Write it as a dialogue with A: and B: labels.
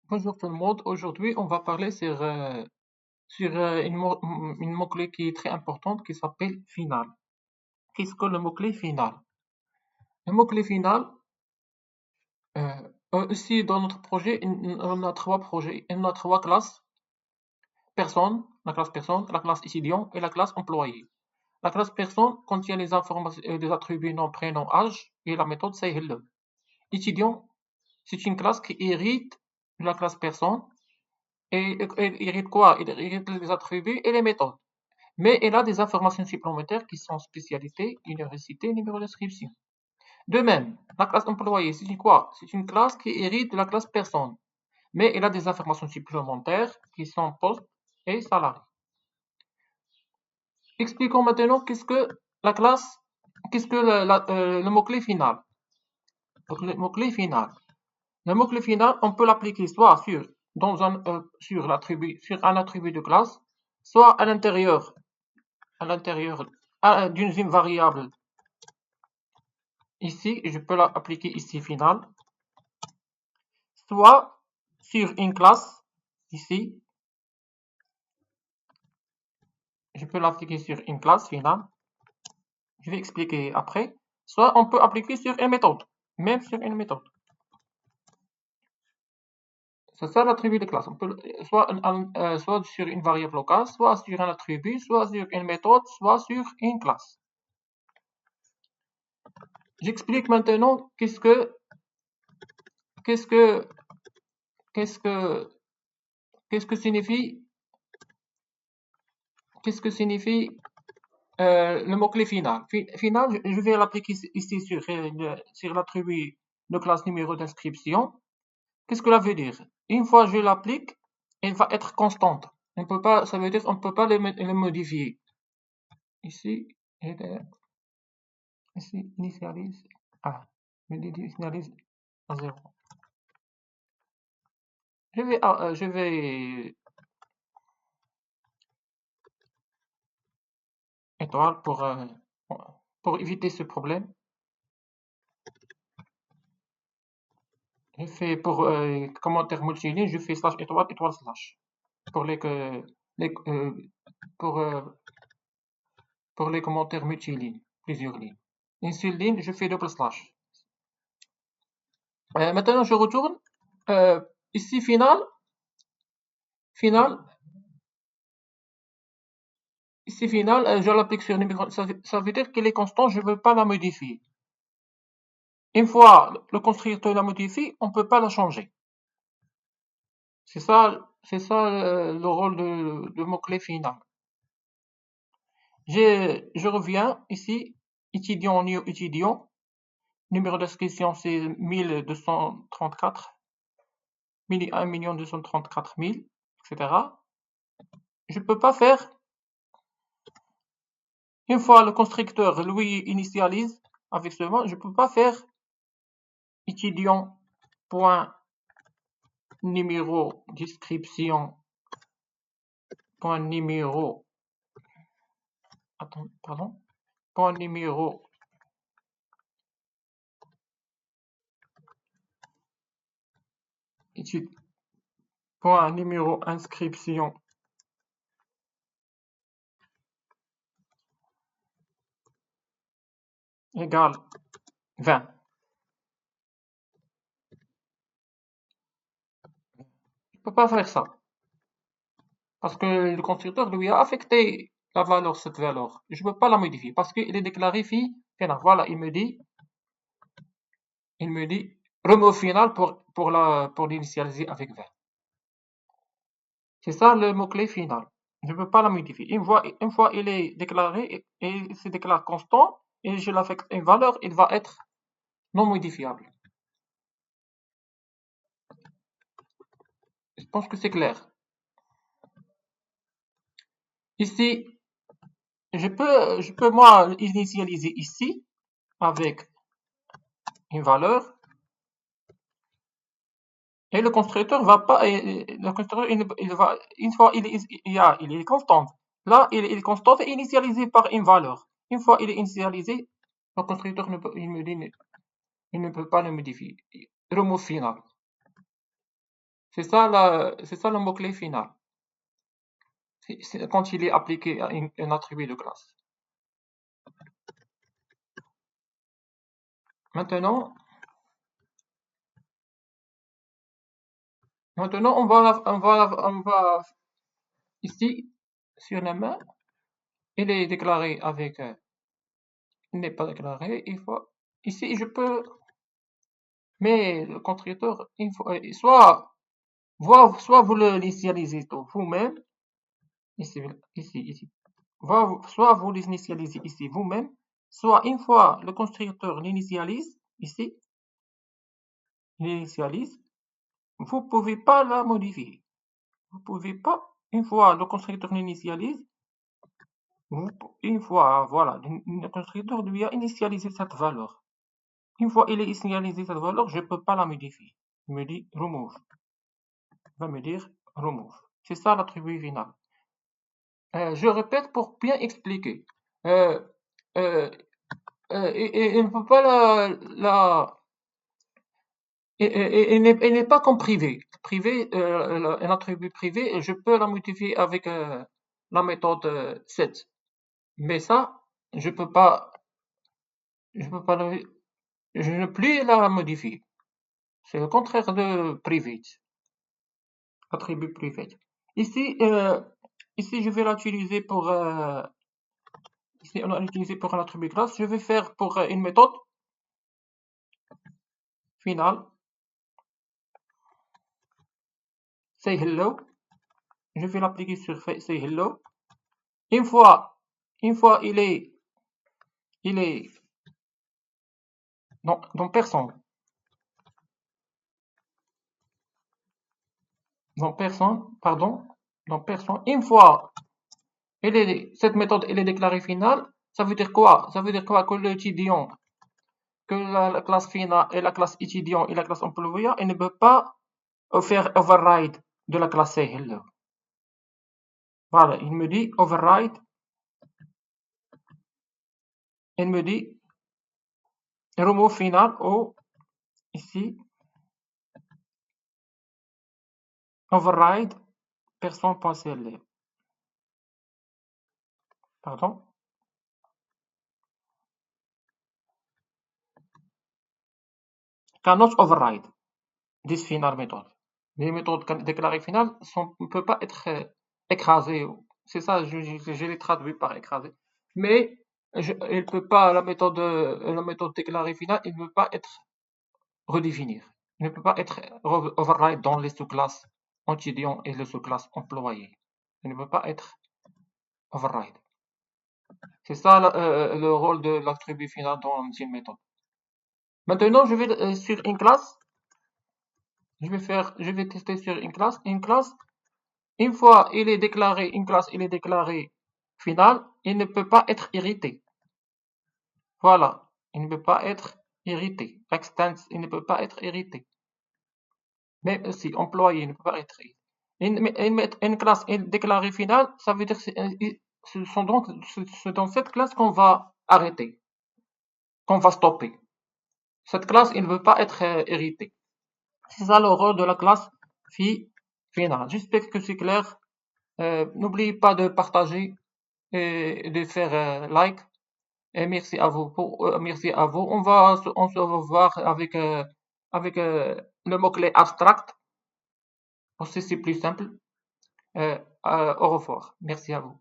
A: Bonjour tout le monde. Aujourd'hui, on va parler sur une mot-clé qui est très importante qui s'appelle final. Qu'est-ce que le mot-clé final? Le mot-clé final, ici dans notre projet, on a trois projets, on a trois classes, personne, la classe étudiant et la classe employé. La classe personne contient les informations, des attributs nom, prénom, âge et la méthode c'est hello. Étudiant, c'est une classe qui hérite de la classe personne et hérite quoi? Il hérite les attributs et les méthodes. Mais elle a des informations supplémentaires qui sont spécialité, université, numéro d'inscription. De même, la classe employée, c'est quoi? C'est une classe qui hérite de la classe personne, mais elle a des informations supplémentaires qui sont poste et salarié. Expliquons maintenant qu'est-ce que la classe, qu'est-ce que le mot-clé final. Donc, le mot-clé final. Le mot-clé final, on peut l'appliquer soit sur un attribut de classe, soit à l'intérieur d'une variable. Ici, je peux l'appliquer ici final, soit sur une classe, ici, je peux l'appliquer sur une classe finale, je vais expliquer après, soit on peut appliquer sur une méthode, même sur une méthode. C'est ça l'attribut de classe. On peut soit sur une variable locale, soit sur un attribut, soit sur une méthode, soit sur une classe. J'explique maintenant qu'est-ce que signifie le mot-clé final. Final, je vais l'appliquer ici sur l'attribut de classe numéro d'inscription. Qu'est-ce que cela veut dire? Une fois que je l'applique, elle va être constante. On peut pas, ça veut dire qu'on ne peut pas le modifier. Ici, ici, initialise à. Initialise à 0. Je vais étoile pour éviter ce problème. Je fais pour commentaire multiligne, je fais slash étoile, étoile slash. Pour les, pour les commentaires multilignes, plusieurs lignes. Une seule ligne, je fais double slash. Maintenant, je retourne. Ici, final. Ici, final, je l'applique sur numéro. Ça veut dire qu'elle est constante, je ne veux pas la modifier. Une fois le constructeur la modifie, on ne peut pas la changer. C'est ça le rôle de mot-clé final. Je reviens ici, étudiant, new étudiant. Numéro d'inscription, c'est 1234, 1 234 000, etc. Je ne peux pas faire, une fois le constructeur lui initialise avec ce mot, je ne peux pas faire étudiant point numéro description point numéro point numéro étude point numéro inscription égale 20. Je ne peux pas faire ça parce que le constructeur lui a affecté la valeur, cette valeur. Je ne peux pas la modifier parce qu'il est déclaré final. Voilà, il me dit remove final pour l'initialiser avec 20. C'est ça le mot-clé final. Je ne peux pas la modifier. Une fois il est déclaré et il se déclare constant et je l'affecte une valeur, il va être non modifiable. Je pense que c'est clair. Ici, je peux moi initialiser ici avec une valeur et le constructeur va pas, le constructeur il va, une fois il est constant. Là, il est constant et initialisé par une valeur. Une fois il est initialisé, le constructeur il me dit, il ne peut pas le modifier. Remove final. C'est ça le mot-clé final. C'est quand il est appliqué à un attribut de classe. Maintenant, on va ici sur la main. Il est déclaré avec, il n'est pas déclaré. Il faut ici je peux, mais le constructeur, soit vous l'initialisez vous-même ici. Soit vous l'initialisez ici vous-même, soit une fois le constructeur l'initialise ici, l'initialise, vous pouvez pas la modifier. Vous pouvez pas, une fois le constructeur l'initialise, une fois, voilà, le constructeur lui a initialisé cette valeur. Une fois il a initialisé cette valeur, je peux pas la modifier. Il me dit remove. Il va me dire remove. C'est ça l'attribut final. Je répète pour bien expliquer. Euh, euh, et il ne peut pas elle n'est pas comme privé. Privé, un attribut privé, je peux la modifier avec la méthode set. Mais ça, je peux pas, je peux pas, je ne plus la modifier. C'est le contraire de private, attribut private. Ici, ici, je vais l'utiliser pour, ici, on va l'utiliser pour un attribut classe. Je vais faire pour une méthode finale, say hello. Je vais l'appliquer sur say hello. Une fois il est dans personne, pardon, dans personne. Une fois cette méthode elle est déclarée finale, ça veut dire quoi? Ça veut dire quoi? Que l'étudiant, que la classe finale et la classe étudiant et la classe employé, elle ne peut pas faire override de la classe hello. Voilà, il me dit override, il me dit remove final ou ici override person.cl. Pardon. Cannot override this final method. Les méthodes déclarées finales ne peuvent pas être écrasées. C'est ça, je les traduis par écrasées. Mais elle peut pas, la méthode déclarée finale, elle ne peut pas être redéfinir. Elle ne peut pas être override dans les sous-classes étudiants et les sous-classes employés. Elle ne peut pas être override. C'est ça le rôle de l'attribut final dans une méthode. Maintenant, je vais sur une classe. Je vais tester sur une classe. Une fois il est déclaré, une classe il est déclaré finale, il ne peut pas être irrité. Voilà, il ne peut pas être irrité. Extends, il ne peut pas être irrité. Même aussi, employé, il ne peut pas être irrité. Une classe déclarée finale, ça veut dire que c'est dans cette classe qu'on va arrêter, qu'on va stopper. Cette classe, il ne veut pas être irrité. C'est ça le rôle de la classe finale. J'espère que c'est clair. N'oubliez pas de partager et de faire like. Et merci à vous. Merci à vous. On se revoir avec le mot-clé abstract. Aussi, c'est plus simple. Au revoir. Merci à vous.